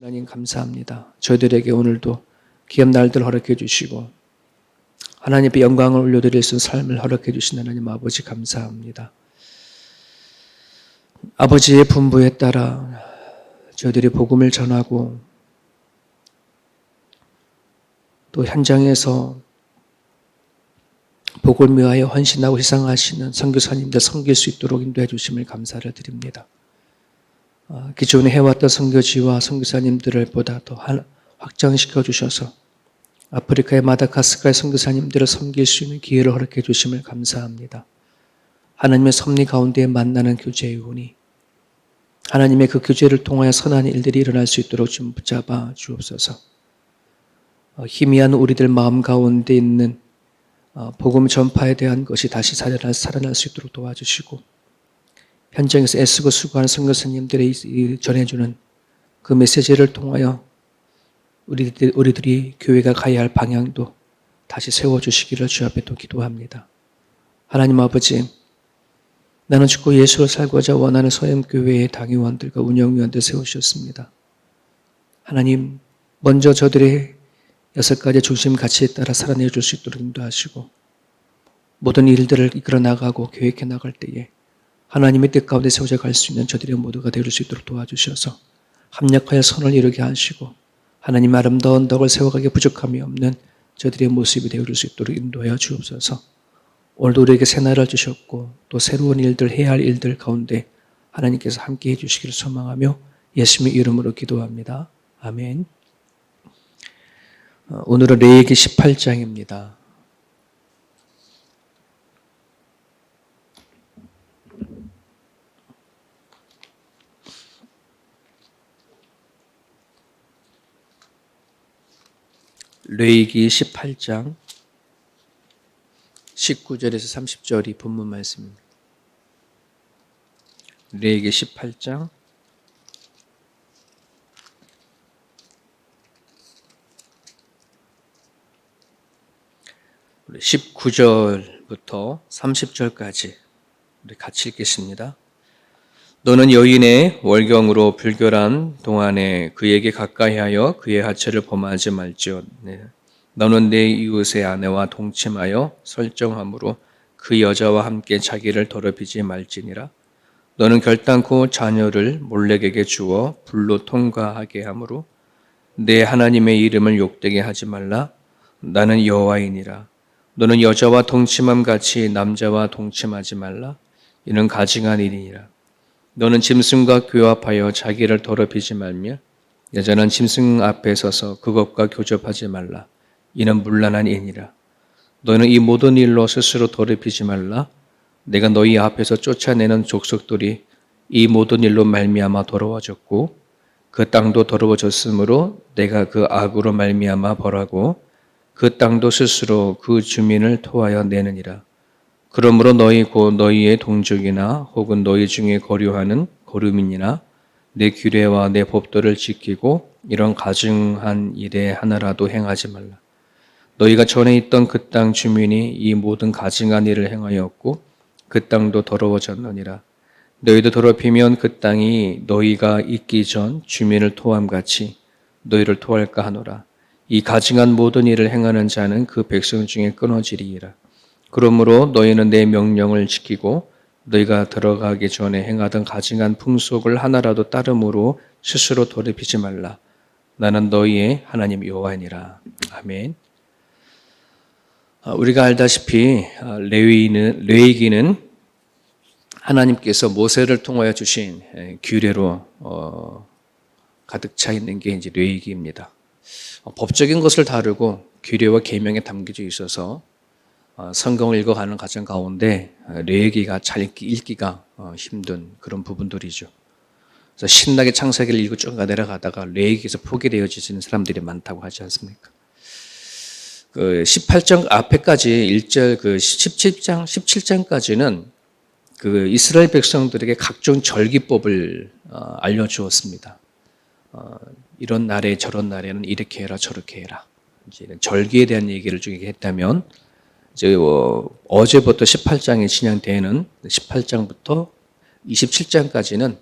하나님 감사합니다. 저희들에게 오늘도 귀한 날들 허락해 주시고 하나님의 영광을 올려드릴 수 있는 삶을 허락해 주신 하나님 아버지 감사합니다. 아버지의 분부에 따라 저희들이 복음을 전하고 또 현장에서 복을 위하여 헌신하고 희생하시는 선교사님들 섬길 수 있도록 인도해 주심을 감사를 드립니다. 기존에 해왔던 선교지와 선교사님들을 보다 더 확장시켜 주셔서 아프리카의 마다가스카르 선교사님들을 섬길 수 있는 기회를 허락해 주심을 감사합니다. 하나님의 섭리 가운데 만나는 교제의 운이 하나님의 그 교제를 통하여 선한 일들이 일어날 수 있도록 좀 붙잡아 주옵소서. 희미한 우리들 마음 가운데 있는 복음 전파에 대한 것이 다시 살아날 수 있도록 도와주시고 현장에서 애쓰고 수고하는 선교사님들이 전해주는 그 메시지를 통하여 우리들이 교회가 가야 할 방향도 다시 세워주시기를 주 앞에 또 기도합니다. 하나님 아버지, 나는 죽고 예수를 살고자 원하는 소엠교회의 당회원들과 운영위원들 세우셨습니다. 하나님, 먼저 저들의 6가지 중심 가치에 따라 살아내 줄 수 있도록 인도하시고 모든 일들을 이끌어 나가고 계획해 나갈 때에 하나님의 뜻 가운데 세워져 갈 수 있는 저들의 모두가 되어줄 수 있도록 도와주셔서 합력하여 선을 이루게 하시고 하나님 아름다운 덕을 세워가기에 부족함이 없는 저들의 모습이 되어줄 수 있도록 인도하여 주옵소서. 오늘도 우리에게 새 날을 주셨고 또 새로운 일들, 해야 할 일들 가운데 하나님께서 함께해 주시기를 소망하며 예수님의 이름으로 기도합니다. 아멘. 오늘은 레위기 18장입니다. 레위기 18장 19절에서 30절이 본문 말씀입니다. 레위기 18장 19절부터 30절까지 우리 같이 읽겠습니다. 너는 여인의 월경으로 불결한 동안에 그에게 가까이하여 그의 하체를 범하지 말지어다. 너는 내 이웃의 아내와 동침하여 설정함으로 그 여자와 함께 자기를 더럽히지 말지니라. 너는 결단코 자녀를 몰렉에게 주어 불로 통과하게 하므로 내 하나님의 이름을 욕되게 하지 말라. 나는 여호와이니라. 너는 여자와 동침함 같이 남자와 동침하지 말라. 이는 가증한 일이니라. 너는 짐승과 교합하여 자기를 더럽히지 말며 여자는 짐승 앞에 서서 그것과 교접하지 말라. 이는 문란한 일이니라. 너는 이 모든 일로 스스로 더럽히지 말라. 내가 너희 앞에서 쫓아내는 족속들이 이 모든 일로 말미암아 더러워졌고 그 땅도 더러워졌으므로 내가 그 악으로 말미암아 벌하고 그 땅도 스스로 그 주민을 토하여 내느니라. 그러므로 너희 곧 너희의 동족이나 혹은 너희 중에 거류하는 거류민이나 내 규례와 내 법도를 지키고 이런 가증한 일에 하나라도 행하지 말라. 너희가 전에 있던 그 땅 주민이 이 모든 가증한 일을 행하였고 그 땅도 더러워졌느니라. 너희도 더럽히면 그 땅이 너희가 있기 전 주민을 토함같이 너희를 토할까 하노라. 이 가증한 모든 일을 행하는 자는 그 백성 중에 끊어지리이라. 그러므로 너희는 내 명령을 지키고 너희가 들어가기 전에 행하던 가증한 풍속을 하나라도 따름으로 스스로 더럽히지 말라. 나는 너희의 하나님 여호와니라. 아멘. 우리가 알다시피 레위기는 하나님께서 모세를 통하여 주신 규례로 가득 차 있는 게 이제 레위기입니다. 법적인 것을 다루고 규례와 계명에 담겨져 있어서 성경을 읽어가는 과정 가운데 레위기가 잘 읽기가 힘든 그런 부분들이죠. 그래서 신나게 창세기를 읽고 쭉 내려가다가 레위기에서 포기되어지는 사람들이 많다고 하지 않습니까? 그 18장 앞에까지 1절 그 17장까지는 그 이스라엘 백성들에게 각종 절기법을 알려주었습니다. 이런 날에 저런 날에는 이렇게 해라 저렇게 해라. 이제 절기에 대한 얘기를 쭉 했다면 이제 어제부터 18장이 진행되는 18장부터 27장까지는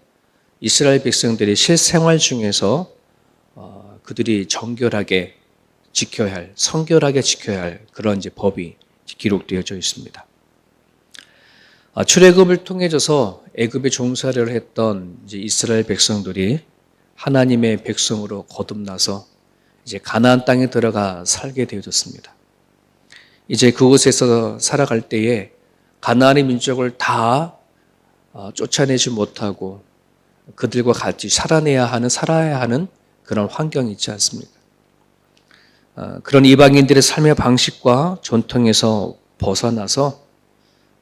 이스라엘 백성들이 실생활 중에서 그들이 정결하게 지켜야 할, 성결하게 지켜야 할 그런 이제 법이 기록되어져 있습니다. 출애굽을 통해져서 애굽에 종살이를 했던 이제 이스라엘 백성들이 하나님의 백성으로 거듭나서 이제 가나안 땅에 들어가 살게 되어졌습니다. 이제 그곳에서 살아갈 때에 가나안의 민족을 다 쫓아내지 못하고 그들과 같이 살아야 하는 그런 환경이 있지 않습니까? 그런 이방인들의 삶의 방식과 전통에서 벗어나서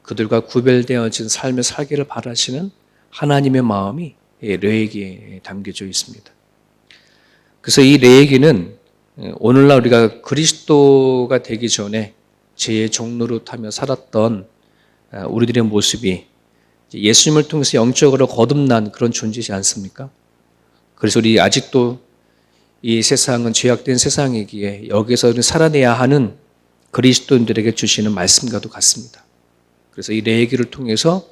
그들과 구별되어진 삶을 살기를 바라시는 하나님의 마음이 레위기에 담겨져 있습니다. 그래서 이 레위기는 오늘날 우리가 그리스도가 되기 전에 죄의 종노릇하며 살았던 우리들의 모습이 예수님을 통해서 영적으로 거듭난 그런 존재이지 않습니까? 그래서 우리 아직도 이 세상은 죄악된 세상이기에 여기서 살아내야 하는 그리스도인들에게 주시는 말씀과도 같습니다. 그래서 이 레위기를 통해서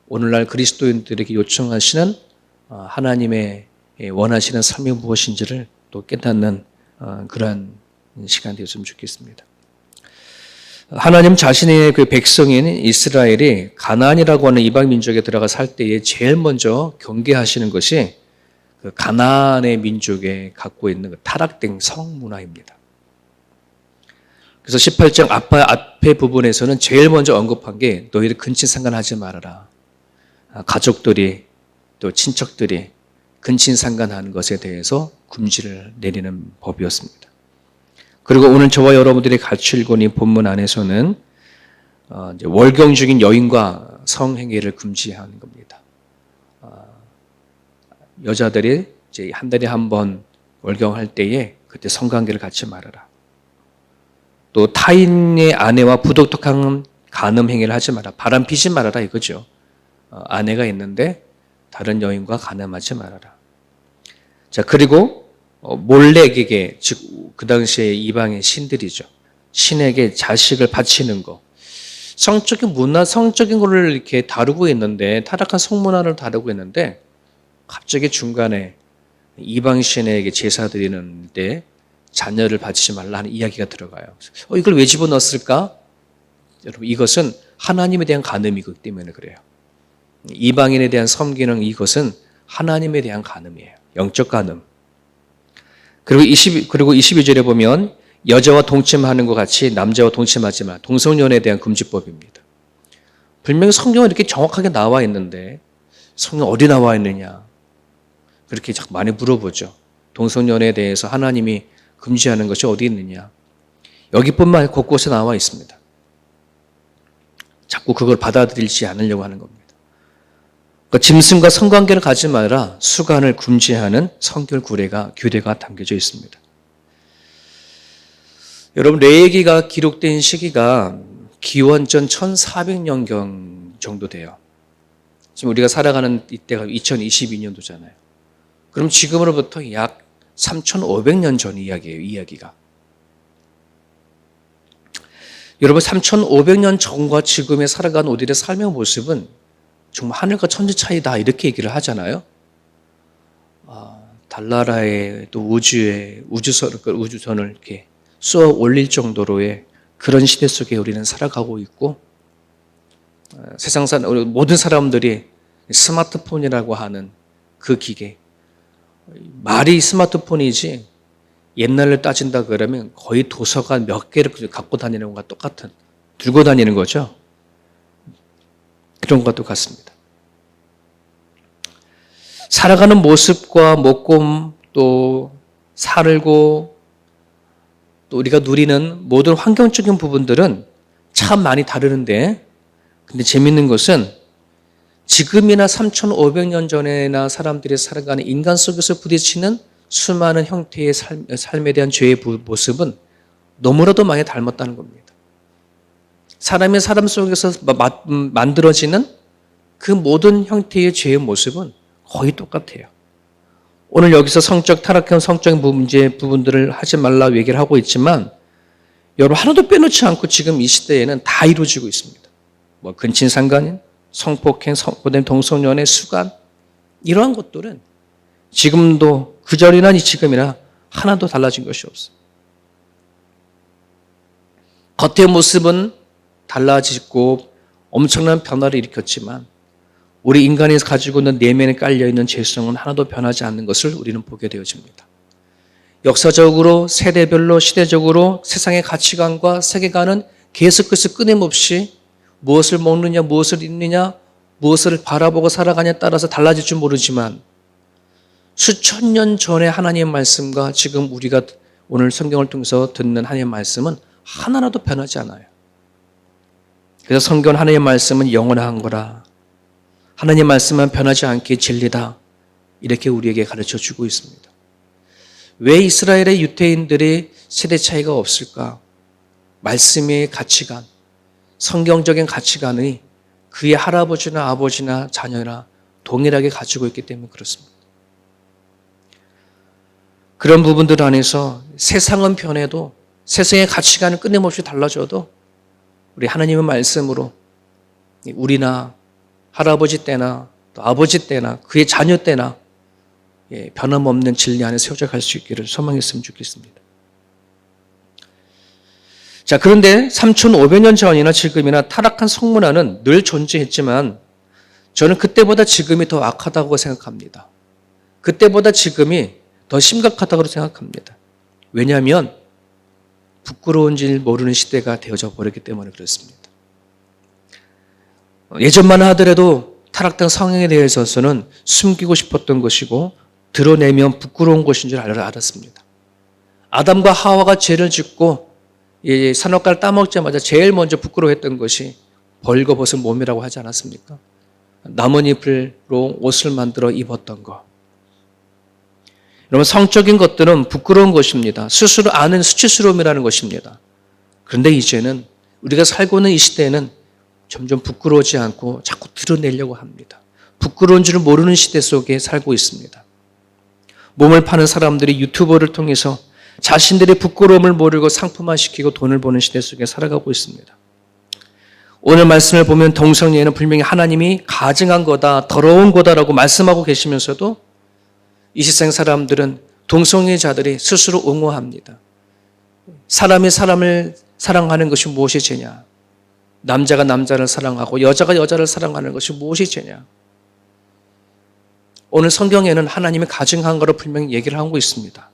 오늘날 그리스도인들에게 요청하시는 하나님의 원하시는 삶이 무엇인지를 또 깨닫는 그러한 시간이 되었으면 좋겠습니다. 하나님 자신의 그 백성인 이스라엘이 가나안이라고 하는 이방 민족에 들어가 살 때에 제일 먼저 경계하시는 것이 그 가나안의 민족에 갖고 있는 그 타락된 성문화입니다. 그래서 18장 앞에 부분에서는 제일 먼저 언급한 게 너희들 근친상간하지 말아라. 가족들이 또 친척들이 근친상간하는 것에 대해서 금지를 내리는 법이었습니다. 그리고 오늘 저와 여러분들이 같이 읽은 이 본문 안에서는 이제 월경 중인 여인과 성행위를 금지하는 겁니다. 여자들이 이제 한 달에 한 번 월경할 때에 그때 성관계를 갖지 말아라. 또 타인의 아내와 부독특한 간음 행위를 하지 마라. 바람 피지 말아라 이거죠. 아내가 있는데 다른 여인과 간음하지 말아라. 자, 그리고 몰렉에게, 즉 그 당시에 이방의 신들이죠. 신에게 자식을 바치는 거. 성적인 문화, 성적인 거를 이렇게 다루고 있는데, 타락한 성문화를 다루고 있는데 갑자기 중간에 이방 신에게 제사 드리는데 자녀를 바치지 말라 하는 이야기가 들어가요. 이걸 왜 집어넣었을까? 여러분, 이것은 하나님에 대한 간음이기 때문에 그래요. 이방인에 대한 섬기는 이것은 하나님에 대한 간음이에요. 영적 간음. 그리고 22절에 보면 여자와 동침하는 것 같이 남자와 동침하지 마. 동성연애에 대한 금지법입니다. 분명히 성경은 이렇게 정확하게 나와 있는데 성경 어디 나와 있느냐? 그렇게 자꾸 많이 물어보죠. 동성연애에 대해서 하나님이 금지하는 것이 어디 있느냐? 여기뿐만 아니라 곳곳에 나와 있습니다. 자꾸 그걸 받아들이지 않으려고 하는 겁니다. 그러니까 짐승과 성관계를 가지 말라 수간을 금지하는 성결 규례가 담겨져 있습니다. 여러분, 레위기가 기록된 시기가 기원전 1400년경 정도 돼요. 지금 우리가 살아가는 이때가 2022년도잖아요. 그럼 지금으로부터 약 3500년 전 이야기예요, 이야기가. 여러분, 3500년 전과 지금에 살아가는 우리의 삶의 모습은 정말 하늘과 천지 차이다 이렇게 얘기를 하잖아요. 달나라에 또 우주선을 이렇게 쏘아 올릴 정도로의 그런 시대 속에 우리는 살아가고 있고, 우리 모든 사람들이 스마트폰이라고 하는 그 기계, 말이 스마트폰이지 옛날을 따진다 그러면 거의 도서관 몇 개를 갖고 다니는 것과 똑같은, 들고 다니는 거죠. 그런 것도 같습니다. 살아가는 모습과 먹고 또 살고 또 우리가 누리는 모든 환경적인 부분들은 참 많이 다르는데, 근데 재밌는 것은 지금이나 3,500년 전에나 사람들이 살아가는 인간 속에서 부딪히는 수많은 형태의 삶에 대한 죄의 모습은 너무나도 많이 닮았다는 겁니다. 사람이 사람 속에서 만들어지는 그 모든 형태의 죄의 모습은 거의 똑같아요. 오늘 여기서 성적 타락한 성적인 부분들을 하지 말라고 얘기를 하고 있지만 여러분, 하나도 빼놓지 않고 지금 이 시대에는 다 이루어지고 있습니다. 근친상간인, 성폭행, 동성연애, 수간, 이러한 것들은 지금도 그전이나 지금이나 하나도 달라진 것이 없어요. 겉의 모습은 달라지고 엄청난 변화를 일으켰지만 우리 인간이 가지고 있는 내면에 깔려있는 죄성은 하나도 변하지 않는 것을 우리는 보게 되어집니다. 역사적으로, 세대별로, 시대적으로 세상의 가치관과 세계관은 계속해서 끊임없이 무엇을 먹느냐, 무엇을 입느냐, 무엇을 바라보고 살아가냐에 따라서 달라질 줄 모르지만 수천 년 전의 하나님의 말씀과 지금 우리가 오늘 성경을 통해서 듣는 하나님의 말씀은 하나라도 변하지 않아요. 그래서 성경 하나님의 말씀은 영원한 거라. 하나님의 말씀은 변하지 않게 진리다. 이렇게 우리에게 가르쳐 주고 있습니다. 왜 이스라엘의 유대인들이 세대 차이가 없을까? 말씀의 가치관, 성경적인 가치관이 그의 할아버지나 아버지나 자녀나 동일하게 가지고 있기 때문에 그렇습니다. 그런 부분들 안에서 세상은 변해도 세상의 가치관은 끊임없이 달라져도 우리 하나님의 말씀으로 우리나 할아버지 때나 또 아버지 때나 그의 자녀 때나 변함없는 진리 안에 세워져 갈 수 있기를 소망했으면 좋겠습니다. 자, 그런데 3,500년 전이나 지금이나 타락한 성문화는 늘 존재했지만 저는 그때보다 지금이 더 악하다고 생각합니다. 그때보다 지금이 더 심각하다고 생각합니다. 왜냐하면 부끄러운 줄 모르는 시대가 되어져 버렸기 때문에 그렇습니다. 예전만 하더라도 타락된 성향에 대해서는 숨기고 싶었던 것이고 드러내면 부끄러운 것인 줄 알았습니다. 아담과 하와가 죄를 짓고 선악과를 따먹자마자 제일 먼저 부끄러워했던 것이 벌거벗은 몸이라고 하지 않았습니까? 나뭇잎으로 옷을 만들어 입었던 것. 여러분, 성적인 것들은 부끄러운 것입니다. 스스로 아는 수치스러움이라는 것입니다. 그런데 이제는 우리가 살고 있는 이 시대에는 점점 부끄러워지 않고 자꾸 드러내려고 합니다. 부끄러운 줄 모르는 시대 속에 살고 있습니다. 몸을 파는 사람들이 유튜버를 통해서 자신들의 부끄러움을 모르고 상품화시키고 돈을 버는 시대 속에 살아가고 있습니다. 오늘 말씀을 보면 동성애는 분명히 하나님이 가증한 거다, 더러운 거다라고 말씀하고 계시면서도 이 세상 사람들은 동성애자들이 스스로 옹호합니다. 사람이 사람을 사랑하는 것이 무엇이 죄냐? 남자가 남자를 사랑하고 여자가 여자를 사랑하는 것이 무엇이 죄냐? 오늘 성경에는 하나님이 가증한 거로 분명히 얘기를 하고 있습니다.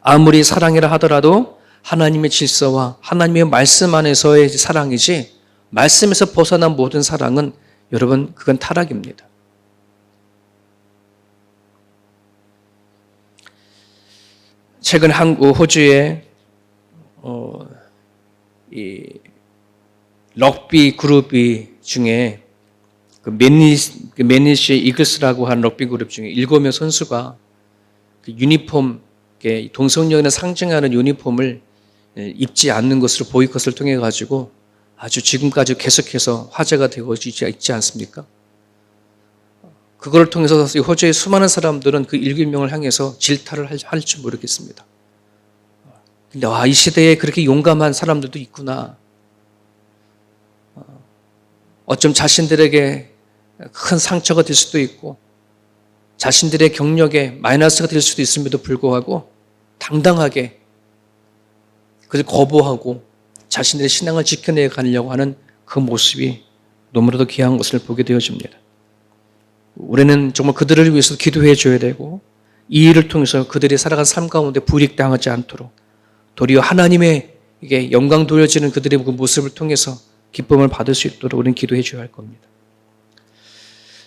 아무리 사랑이라 하더라도 하나님의 질서와 하나님의 말씀 안에서의 사랑이지 말씀에서 벗어난 모든 사랑은 여러분 그건 타락입니다. 최근 호주의 이 럭비 그룹이 중에 그 매니시 이글스라고 하는 럭비 그룹 중에 7명 선수가 그 유니폼, 동성연애 상징하는 유니폼을 입지 않는 것으로 보이콧을 통해 가지고 아주 지금까지 계속해서 화제가 되고 있지 않습니까? 그걸 통해서 호주의 수많은 사람들은 그 7명을 향해서 질타를 할지 모르겠습니다. 근데 이 시대에 그렇게 용감한 사람들도 있구나. 어쩜 자신들에게 큰 상처가 될 수도 있고 자신들의 경력에 마이너스가 될 수도 있음에도 불구하고 당당하게 그걸 거부하고 자신들의 신앙을 지켜내 가려고 하는 그 모습이 너무나도 귀한 것을 보게 되어집니다. 우리는 정말 그들을 위해서 기도해 줘야 되고 이 일을 통해서 그들이 살아간 삶 가운데 불이익당하지 않도록 도리어 하나님의 이게 영광 돌려지는 그들의 그 모습을 통해서 기쁨을 받을 수 있도록 우리는 기도해 줘야 할 겁니다.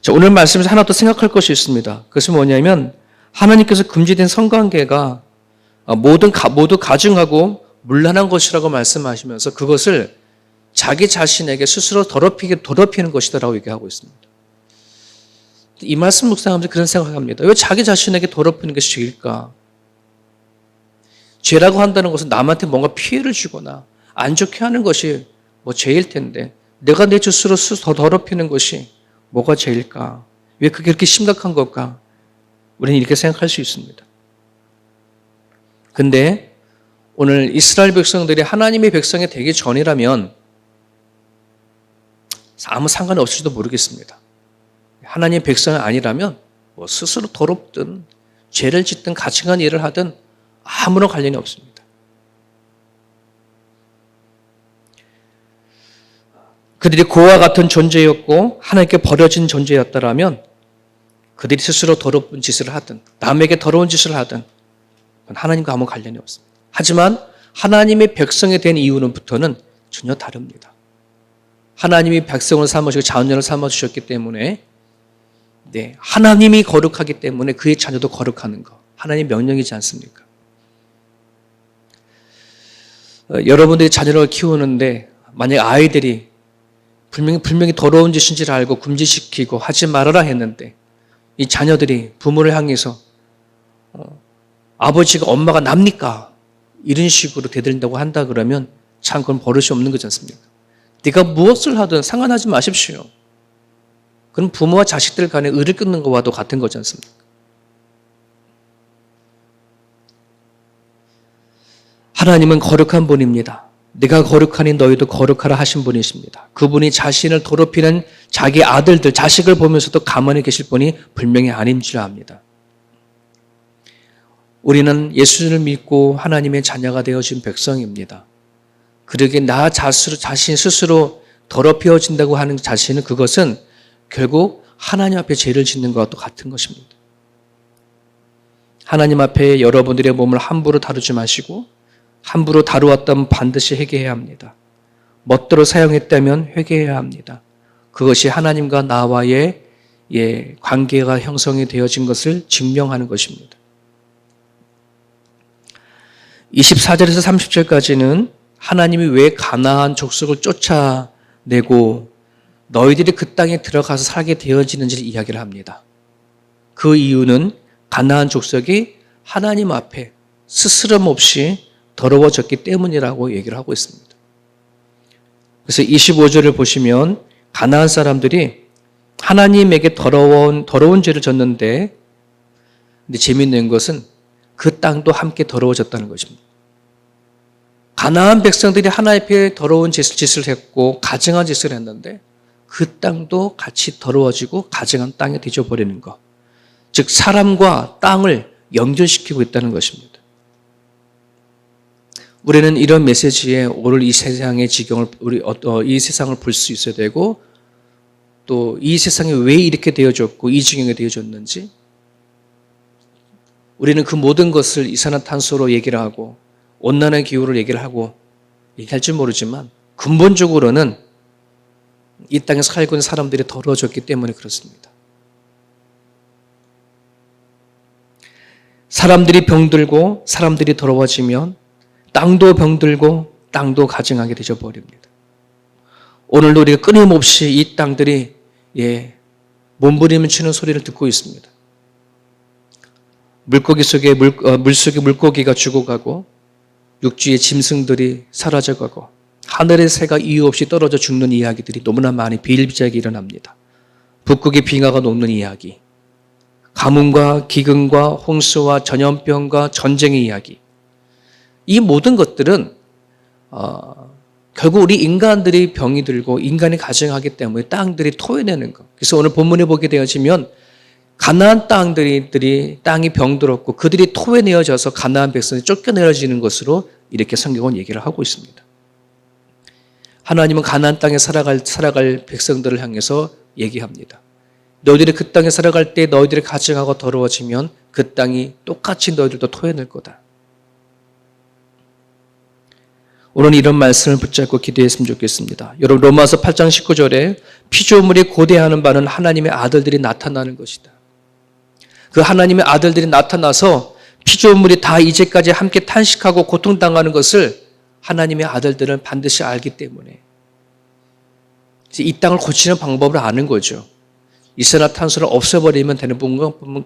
자, 오늘 말씀에서 하나 더 생각할 것이 있습니다. 그것은 뭐냐면 하나님께서 금지된 성관계가 모두 가증하고 문란한 것이라고 말씀하시면서 그것을 자기 자신에게 스스로 더럽히는 것이다라고 얘기하고 있습니다. 이 말씀 묵상하면서 그런 생각합니다. 왜 자기 자신에게 더럽히는 것이 죄일까? 죄라고 한다는 것은 남한테 뭔가 피해를 주거나 안 좋게 하는 것이 죄일 텐데 내가 내 스스로 더 더럽히는 것이 뭐가 죄일까? 왜 그게 그렇게 심각한 걸까? 우리는 이렇게 생각할 수 있습니다. 근데 오늘 이스라엘 백성들이 하나님의 백성이 되기 전이라면 아무 상관없을지도 모르겠습니다. 하나님의 백성이 아니라면 스스로 더럽든 죄를 짓든 가증한 일을 하든 아무런 관련이 없습니다. 그들이 고와 같은 존재였고 하나님께 버려진 존재였다라면 그들이 스스로 더러운 짓을 하든 남에게 더러운 짓을 하든 하나님과 아무 관련이 없습니다. 하지만 하나님의 백성이 된 이후부터는 전혀 다릅니다. 하나님이 백성을 삼으시고 자녀를 삼아주셨기 때문에 하나님이 거룩하기 때문에 그의 자녀도 거룩하는 것. 하나님의 명령이지 않습니까? 여러분들이 자녀를 키우는데 만약 아이들이 분명히 더러운 짓인 줄 알고 금지시키고 하지 말아라 했는데 이 자녀들이 부모를 향해서 아버지가 엄마가 납니까? 이런 식으로 대들린다고 한다 그러면 참 그건 버릇이 없는 거지 않습니까? 네가 무엇을 하든 상관하지 마십시오. 그럼 부모와 자식들 간에 의를 끊는 것과도 같은 거지 않습니까? 하나님은 거룩한 분입니다. 내가 거룩하니 너희도 거룩하라 하신 분이십니다. 그분이 자신을 더럽히는 자기 아들들, 자식을 보면서도 가만히 계실 분이 분명히 아닌 줄 압니다. 우리는 예수를 믿고 하나님의 자녀가 되어진 백성입니다. 그러기에 나 자신 스스로 더럽혀진다고 하는 자신은 그것은 결국 하나님 앞에 죄를 짓는 것과 같은 것입니다. 하나님 앞에 여러분들의 몸을 함부로 다루지 마시고 함부로 다루었다면 반드시 회개해야 합니다. 멋대로 사용했다면 회개해야 합니다. 그것이 하나님과 나와의 관계가 형성이 되어진 것을 증명하는 것입니다. 24절에서 30절까지는 하나님이 왜 가나안 족속을 쫓아내고 너희들이 그 땅에 들어가서 살게 되어지는지를 이야기를 합니다. 그 이유는 가나안 족속이 하나님 앞에 스스럼 없이 더러워졌기 때문이라고 얘기를 하고 있습니다. 그래서 25절을 보시면 가나안 사람들이 하나님에게 더러운 죄를 졌는데 근데 재미있는 것은 그 땅도 함께 더러워졌다는 것입니다. 가나안 백성들이 하나님 앞에 더러운 짓을 했고 가증한 짓을 했는데 그 땅도 같이 더러워지고 가증한 땅에 뒤져버리는 것. 즉 사람과 땅을 연결시키고 있다는 것입니다. 우리는 이런 메시지에 오늘 이 세상의 지경을 이 세상을 볼 수 있어야 되고 또 이 세상이 왜 이렇게 되어졌고 이 지경에 되어졌는지 우리는 그 모든 것을 이산화탄소로 얘기를 하고 온난화 기후를 얘기를 하고 얘기할지 모르지만 근본적으로는 이 땅에 살고 있는 사람들이 더러워졌기 때문에 그렇습니다. 사람들이 병들고 사람들이 더러워지면 땅도 병들고 땅도 가증하게 되어버립니다. 오늘도 우리가 끊임없이 이 땅들이 몸부림을 치는 소리를 듣고 있습니다. 물속에 물고기가 죽어가고 육지의 짐승들이 사라져가고 하늘의 새가 이유 없이 떨어져 죽는 이야기들이 너무나 많이 비일비재하게 일어납니다. 북극의 빙하가 녹는 이야기, 가뭄과 기근과 홍수와 전염병과 전쟁의 이야기, 이 모든 것들은 결국 우리 인간들이 병이 들고 인간이 가증하기 때문에 땅들이 토해내는 것. 그래서 오늘 본문에 보게 되어지면 가나안 땅이 병들었고 그들이 토해내어져서 가나안 백성이 쫓겨내어지는 것으로 이렇게 성경은 얘기를 하고 있습니다. 하나님은 가나안 땅에 살아갈 백성들을 향해서 얘기합니다. 너희들이 그 땅에 살아갈 때 너희들이 가증하고 더러워지면 그 땅이 똑같이 너희들도 토해낼 거다. 오늘 이런 말씀을 붙잡고 기도했으면 좋겠습니다. 여러분 로마서 8장 19절에 피조물이 고대하는 바는 하나님의 아들들이 나타나는 것이다. 그 하나님의 아들들이 나타나서 피조물이 다 이제까지 함께 탄식하고 고통당하는 것을 하나님의 아들들은 반드시 알기 때문에 이 땅을 고치는 방법을 아는 거죠. 이산화탄소를 없애버리면 되는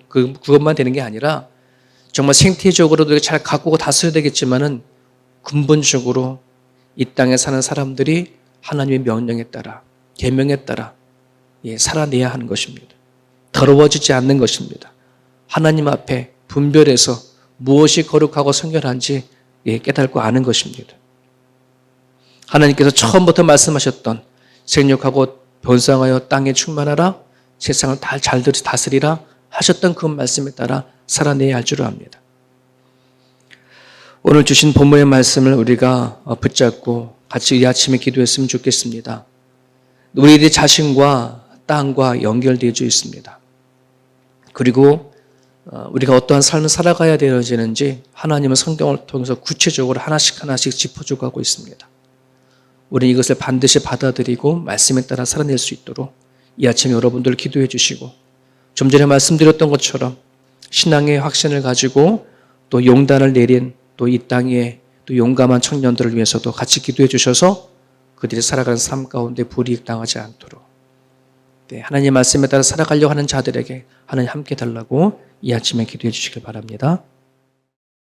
그것만 되는 게 아니라 정말 생태적으로도 잘 가꾸고 다스려야 되겠지만은 근본적으로 이 땅에 사는 사람들이 하나님의 명령에 따라 계명에 따라 살아내야 하는 것입니다. 더러워지지 않는 것입니다. 하나님 앞에 분별해서 무엇이 거룩하고 성결한지 깨닫고 아는 것입니다. 하나님께서 처음부터 말씀하셨던 생육하고 번성하여 땅에 충만하라 세상을 잘 다스리라 하셨던 그 말씀에 따라 살아내야 할 줄 압니다. 오늘 주신 본문의 말씀을 우리가 붙잡고 같이 이 아침에 기도했으면 좋겠습니다. 우리의 자신과 땅과 연결되어 있습니다. 그리고 우리가 어떠한 삶을 살아가야 되는지 하나님은 성경을 통해서 구체적으로 하나씩 짚어주고 가고 있습니다. 우리는 이것을 반드시 받아들이고 말씀에 따라 살아낼 수 있도록 이 아침에 여러분들 기도해 주시고, 좀 전에 말씀드렸던 것처럼 신앙의 확신을 가지고 또 용단을 내린 또 이 땅에 또 용감한 청년들을 위해서도 같이 기도해 주셔서 그들이 살아가는 삶 가운데 불이익 당하지 않도록, 하나님의 말씀에 따라 살아가려고 하는 자들에게 하나님 함께 달라고 이 아침에 기도해 주시길 바랍니다.